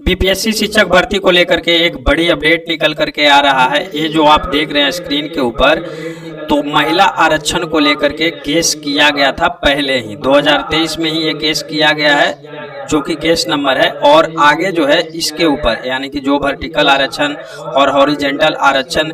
BPSC शिक्षक भर्ती को लेकर के एक बड़ी अपडेट निकल करके आ रहा है। ये जो आप देख रहे हैं स्क्रीन के ऊपर, तो महिला आरक्षण को लेकर के केस किया गया था पहले ही 2023 में ही ये केस किया गया है, जो कि केस नंबर है। और आगे जो है इसके ऊपर यानी कि जो वर्टिकल आरक्षण और हॉरिजेंटल आरक्षण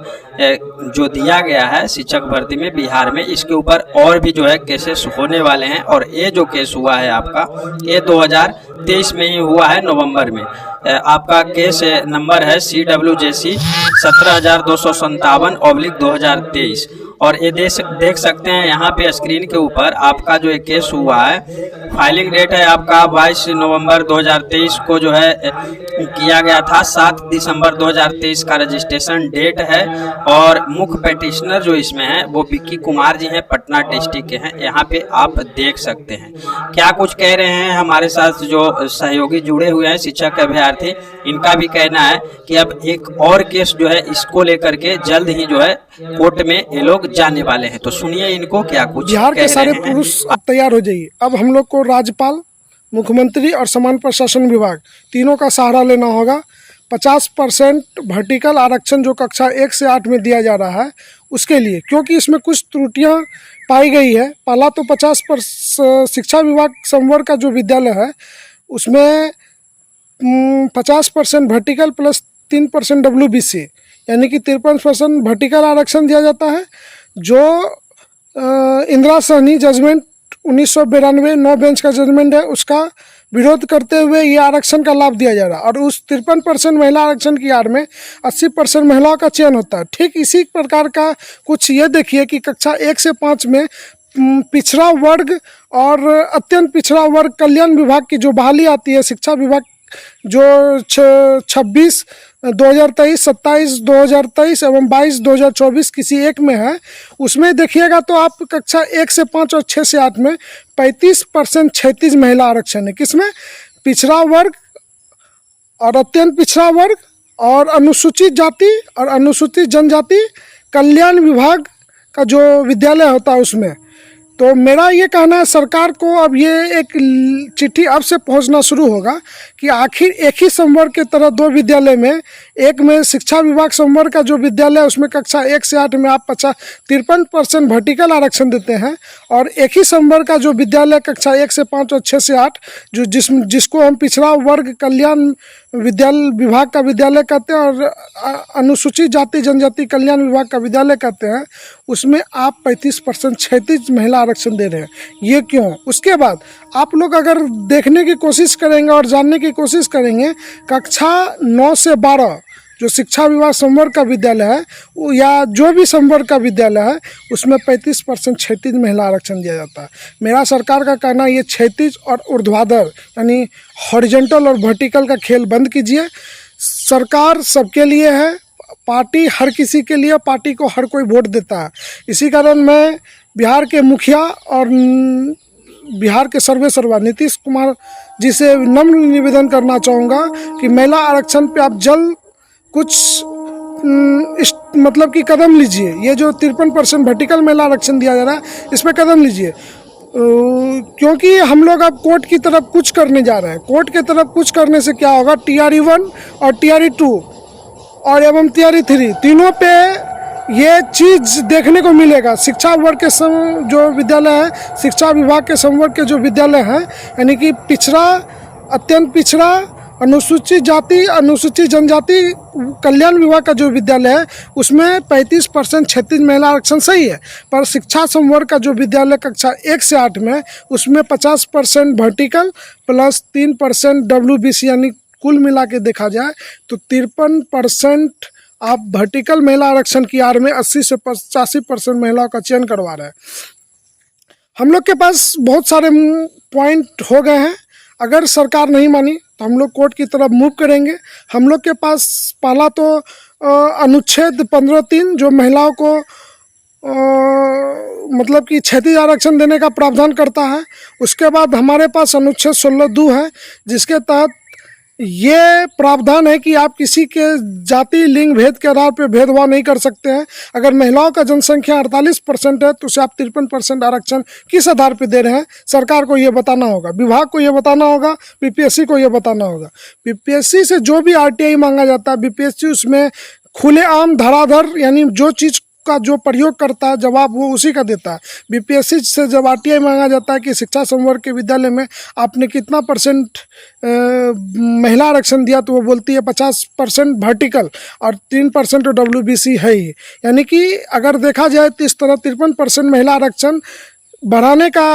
जो दिया गया है शिक्षक भर्ती में बिहार में, इसके ऊपर और भी जो है केसेस होने वाले हैं। और ये जो केस हुआ है आपका, ये 2023 में ही हुआ है नवंबर में। आपका केस नंबर है CWJC 17,257/2023। और ये देख सकते हैं यहाँ पे स्क्रीन के ऊपर आपका जो एक केस हुआ है। फाइलिंग डेट है आपका 22 नवंबर 2023 को जो है किया गया था। 7 दिसंबर 2023 का रजिस्ट्रेशन डेट है। और मुख्य पेटिशनर जो इसमें है वो विक्की कुमार जी हैं, पटना डिस्ट्रिक्ट के हैं। यहाँ पे आप देख सकते हैं क्या कुछ कह रहे हैं हमारे साथ जो सहयोगी जुड़े हुए हैं शिक्षक अभ्यर्थी। इनका भी कहना है कि अब एक और केस जो है इसको लेकर के जल्द ही जो है कोर्ट में ये लोग जाने वाले हैं। तो सुनिए इनको क्या कुछ बिहार के सारे पुरुष अब तैयार हो जाइए। अब हम लोग को राज्यपाल, मुख्यमंत्री और समान प्रशासन विभाग तीनों का सहारा लेना होगा। 50% वर्टिकल आरक्षण जो कक्षा 1 से 8 में दिया जा रहा है उसके लिए, क्योंकि इसमें कुछ त्रुटियां पाई गई है। पहला तो 50% शिक्षा विभाग संवर्ग का जो विद्यालय है उसमें 50% वर्टिकल प्लस 3% WBC यानी कि 53% वर्टिकल आरक्षण दिया जाता है। जो इंदिरा सहनी जजमेंट 1992 9 बेंच का जजमेंट है उसका विरोध करते हुए ये आरक्षण का लाभ दिया जा रहा है। और उस 53% महिला आरक्षण की आड़ में 80% महिलाओं का चयन होता है। ठीक इसी प्रकार का कुछ ये देखिए कि कक्षा 1 से 5 में पिछड़ा वर्ग और अत्यंत पिछड़ा वर्ग कल्याण विभाग की जो बहाली आती है, शिक्षा विभाग जो 26 2023, 27 2023 एवं 22 2024 किसी एक में है, उसमें देखिएगा तो आप कक्षा 1 से 5 और 6 से 8 में 35% क्षैतिज महिला आरक्षण है। किसमें? पिछड़ा वर्ग और अत्यंत पिछड़ा वर्ग और अनुसूचित जाति और अनुसूचित जनजाति कल्याण विभाग का जो विद्यालय होता है उसमें। तो मेरा ये कहना है सरकार को अब ये एक चिट्ठी अब से पहुंचना शुरू होगा कि आखिर एक ही संवर्ग के तरह दो विद्यालय में, एक में शिक्षा विभाग संवर्ग का जो विद्यालय है उसमें कक्षा 1 से 8 में आप 53% वर्टिकल आरक्षण देते हैं, और एक ही संवर्ग का जो विद्यालय कक्षा 1 से 5 और 6 से 8 जो जिसको हम पिछड़ा वर्ग कल्याण विद्यालय विभाग का विद्यालय कहते हैं और अनुसूचित जाति जनजाति कल्याण विभाग का विद्यालय कहते हैं, उसमें आप 35% क्षैतिज महिला आरक्षण दे रहे हैं। ये क्यों? उसके बाद आप लोग अगर देखने की कोशिश करेंगे और जानने की कोशिश करेंगे, कक्षा 9 से 12 जो शिक्षा विभाग संवर्ग का विद्यालय है या जो भी संवर्ग का विद्यालय है उसमें 35% क्षैतिज महिला आरक्षण दिया जाता है। मेरा सरकार का कहना ये क्षैतिज और ऊर्ध्वाधर यानी हॉरिजॉन्टल और वर्टिकल का खेल बंद कीजिए। सरकार सबके लिए है, पार्टी हर किसी के लिए, पार्टी को हर कोई वोट देता है। इसी कारण मैं बिहार के मुखिया और बिहार के सर्वेसर्वा नीतीश कुमार जी से नम्र निवेदन करना चाहूँगा कि महिला आरक्षण पे आप जल्द कुछ मतलब कि कदम लीजिए। ये जो 53% वर्टिकल महिला आरक्षण दिया जा रहा है इस पर कदम लीजिए, क्योंकि हम लोग अब कोर्ट की तरफ कुछ करने जा रहे हैं। कोर्ट की तरफ कुछ करने से क्या होगा, TRE 1 और TRE 2 और एवं TRE 3 तीनों पे ये चीज़ देखने को मिलेगा। शिक्षा वर्ग के जो विद्यालय है, शिक्षा विभाग के संवर्ग के जो विद्यालय हैं यानी कि पिछड़ा, अत्यंत पिछड़ा, अनुसूचित जाति, अनुसूचित जनजाति कल्याण विभाग का जो विद्यालय है उसमें 35% क्षैतिज महिला आरक्षण सही है। पर शिक्षा संवर्ग का जो विद्यालय कक्षा 1 से 8 में उसमें 50% वर्टिकल प्लस 3% WBC यानी कुल मिला के देखा जाए तो 53% आप वर्टिकल महिला आरक्षण की आड़ में 80 से 85% महिलाओं का चयन करवा रहे हैं। हम लोग के पास बहुत सारे पॉइंट हो गए हैं। अगर सरकार नहीं मानी तो हम लोग कोर्ट की तरफ मूव करेंगे। हम लोग के पास पहला तो अनुच्छेद 15(3) जो महिलाओं को मतलब कि क्षैतिज आरक्षण देने का प्रावधान करता है। उसके बाद हमारे पास अनुच्छेद 16(2) है जिसके तहत ये प्रावधान है कि आप किसी के जाति लिंग भेद के आधार पर भेदभाव नहीं कर सकते हैं। अगर महिलाओं का जनसंख्या 48% है तो उसे आप 53% आरक्षण किस आधार पर दे रहे हैं, सरकार को ये बताना होगा, विभाग को ये बताना होगा, बीपीएससी को ये बताना होगा। बीपीएससी से जो भी आरटीआई मांगा जाता है, बीपीएससी उसमें खुलेआम धराधर यानी जो चीज़ का जो प्रयोग करता है जवाब वो उसी का देता है। बीपीएससी से जब आरटीआई मांगा जाता है कि शिक्षा संवर्ग के विद्यालय में आपने कितना परसेंट महिला आरक्षण दिया, तो वो बोलती है 50% वर्टिकल और 3% तो डब्ल्यूबीसी है ही। यानी कि अगर देखा जाए तो इस तरह 53% महिला आरक्षण बढ़ाने का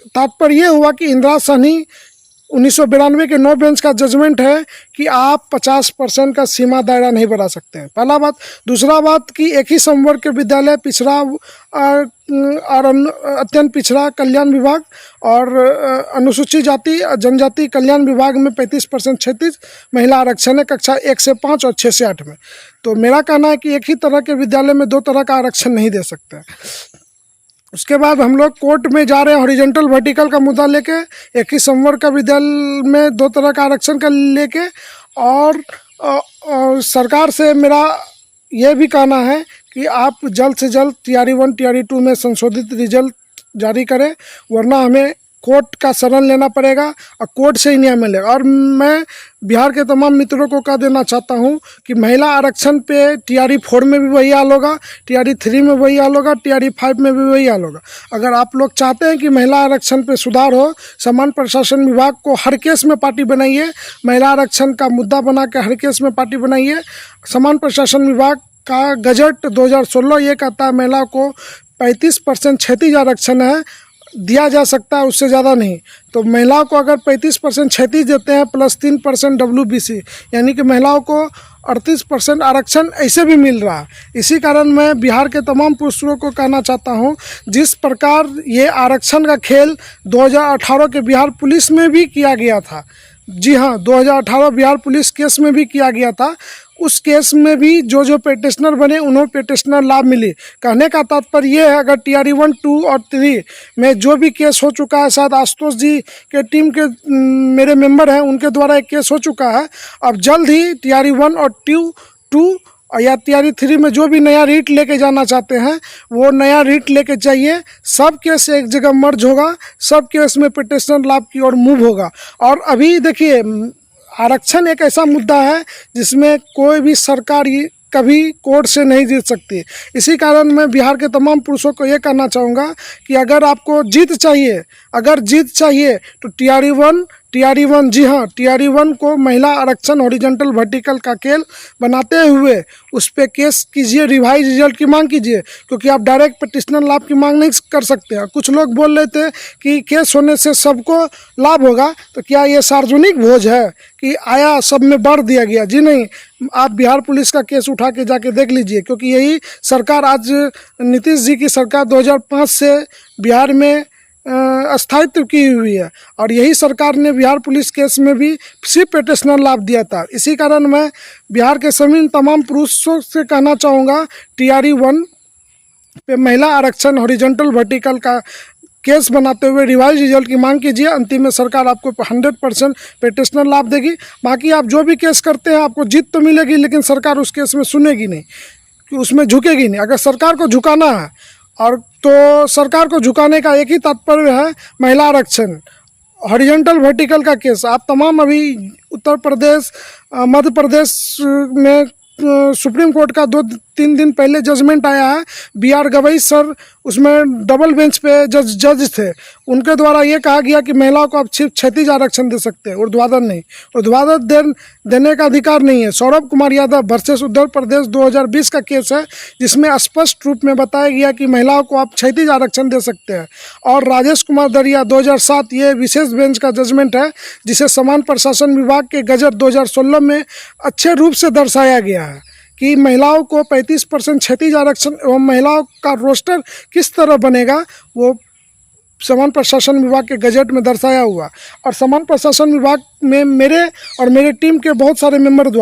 तात्पर्य ये हुआ कि इंदिरा साहनी 1992 के 9 बेंच का जजमेंट है कि आप 50% का सीमा दायरा नहीं बढ़ा सकते हैं, पहला बात। दूसरा बात कि एक ही संवर्ग के विद्यालय पिछड़ा और अत्यंत पिछड़ा कल्याण विभाग और अनुसूचित जाति जनजाति कल्याण विभाग में 35% क्षैतिज महिला आरक्षण है कक्षा 1 से 5 और 6 से 8 में। तो मेरा कहना है कि एक ही तरह के विद्यालय में 2 तरह का आरक्षण नहीं दे सकते। उसके बाद हम लोग कोर्ट में जा रहे हैं हॉरिजॉन्टल वर्टिकल का मुद्दा लेके, एक ही संवर्ग का विद्यालय में 2 तरह का आरक्षण का लेके। और सरकार से मेरा ये भी कहना है कि आप जल्द से जल्द TRE 1 TRE 2 में संशोधित रिजल्ट जारी करें, वरना हमें कोर्ट का शरण लेना पड़ेगा और कोर्ट से ही न्याय मिलेगा। और मैं बिहार के तमाम मित्रों को कह देना चाहता हूं कि महिला आरक्षण पे TRE 4 में भी वही हाल होगा, TRE 3 में वही हाल होगा, TRE 5 में भी वही हाल होगा। अगर आप लोग चाहते हैं कि महिला आरक्षण पे सुधार हो, समान प्रशासन विभाग को हर केस में पार्टी बनाइए, महिला आरक्षण का मुद्दा बना के हर केस में पार्टी बनाइए। समान प्रशासन विभाग का गजट 2016 ये कहता है महिला को 35% क्षैतिज आरक्षण है दिया जा सकता है, उससे ज़्यादा नहीं। तो महिलाओं को अगर 35% क्षैतिज देते हैं प्लस 3% डब्ल्यूबीसी, यानी कि महिलाओं को 38% आरक्षण ऐसे भी मिल रहा है। इसी कारण मैं बिहार के तमाम पुरुषों को कहना चाहता हूं, जिस प्रकार ये आरक्षण का खेल 2018 के बिहार पुलिस में भी किया गया था, जी हाँ 2018 बिहार पुलिस केस में भी किया गया था, उस केस में भी जो पेटिशनर बने उन्हें पेटिशनर लाभ मिली। कहने का तात्पर्य ये है, अगर TRE 1, 2 और 3 में जो भी केस हो चुका है, शायद आशुतोष जी के टीम के मेरे मेंबर हैं उनके द्वारा एक केस हो चुका है, अब जल्द ही TRE 1 और 2 या TRE 3 में जो भी नया रीट लेके जाना चाहते हैं वो नया रीट लेके जाइए। सब केस एक जगह मर्ज होगा, सब केस में पेटिशनर लाभ की ओर मूव होगा। और अभी देखिए आरक्षण एक ऐसा मुद्दा है जिसमें कोई भी सरकार कभी कोर्ट से नहीं जीत सकती। इसी कारण मैं बिहार के तमाम पुरुषों को ये कहना चाहूँगा कि अगर आपको जीत चाहिए, अगर जीत चाहिए तो TRE 1 जी हाँ TRE 1 को महिला आरक्षण हॉरिजॉन्टल वर्टिकल का खेल बनाते हुए उस पर केस कीजिए, रिवाइज रिजल्ट की मांग कीजिए, क्योंकि आप डायरेक्ट पेटिशनर लाभ की मांग नहीं कर सकते हैं। कुछ लोग बोल रहे थे कि केस होने से सबको लाभ होगा, तो क्या ये सार्वजनिक भोज है कि आया सब में बांट दिया गया? जी नहीं, आप बिहार पुलिस का केस उठा के जाके देख लीजिए, क्योंकि यही सरकार आज नीतीश जी की सरकार 2005 से बिहार में स्थायित्व की हुई है और यही सरकार ने बिहार पुलिस केस में भी सिर्फ पेटिशनर लाभ दिया था। इसी कारण मैं बिहार के सभी तमाम पुरुषों से कहना चाहूँगा TRE 1 पे महिला आरक्षण हॉरिजॉन्टल वर्टिकल का केस बनाते हुए रिवाइज रिजल्ट की मांग कीजिए। अंतिम में सरकार आपको 100% पेटिशनर लाभ देगी। बाकी आप जो भी केस करते हैं आपको जीत तो मिलेगी, लेकिन सरकार उस केस में सुनेगी नहीं, कि उसमें झुकेगी नहीं। अगर सरकार को झुकाना है और तो सरकार को झुकाने का एक ही तात्पर्य है, महिला आरक्षण हॉरिजॉन्टल वर्टिकल का केस। आप तमाम अभी उत्तर प्रदेश मध्य प्रदेश में सुप्रीम कोर्ट का 2-3 दिन पहले जजमेंट आया है, BR गवई सर उसमें डबल बेंच पे जज थे, उनके द्वारा ये कहा गया कि महिलाओं को आप सिर्फ क्षैतिज आरक्षण दे सकते हैं, ऊर्ध्वाधर नहीं। ऊर्ध्वाधर देने का अधिकार नहीं है। सौरभ कुमार यादव वर्सेस उत्तर प्रदेश 2020 का केस है, जिसमें स्पष्ट रूप में बताया गया कि महिलाओं को आप क्षैतिज आरक्षण दे सकते हैं। और राजेश कुमार दरिया 2007 ये विशेष बेंच का जजमेंट है, जिसे समान प्रशासन विभाग के गजट 2016 में अच्छे रूप से दर्शाया गया है कि महिलाओं को 35% क्षैतिज आरक्षण एवं महिलाओं का रोस्टर किस तरह बनेगा, वो समान प्रशासन विभाग के गजट में दर्शाया हुआ। और समान प्रशासन विभाग में मेरे और मेरे टीम के बहुत सारे मेंबर द्वारा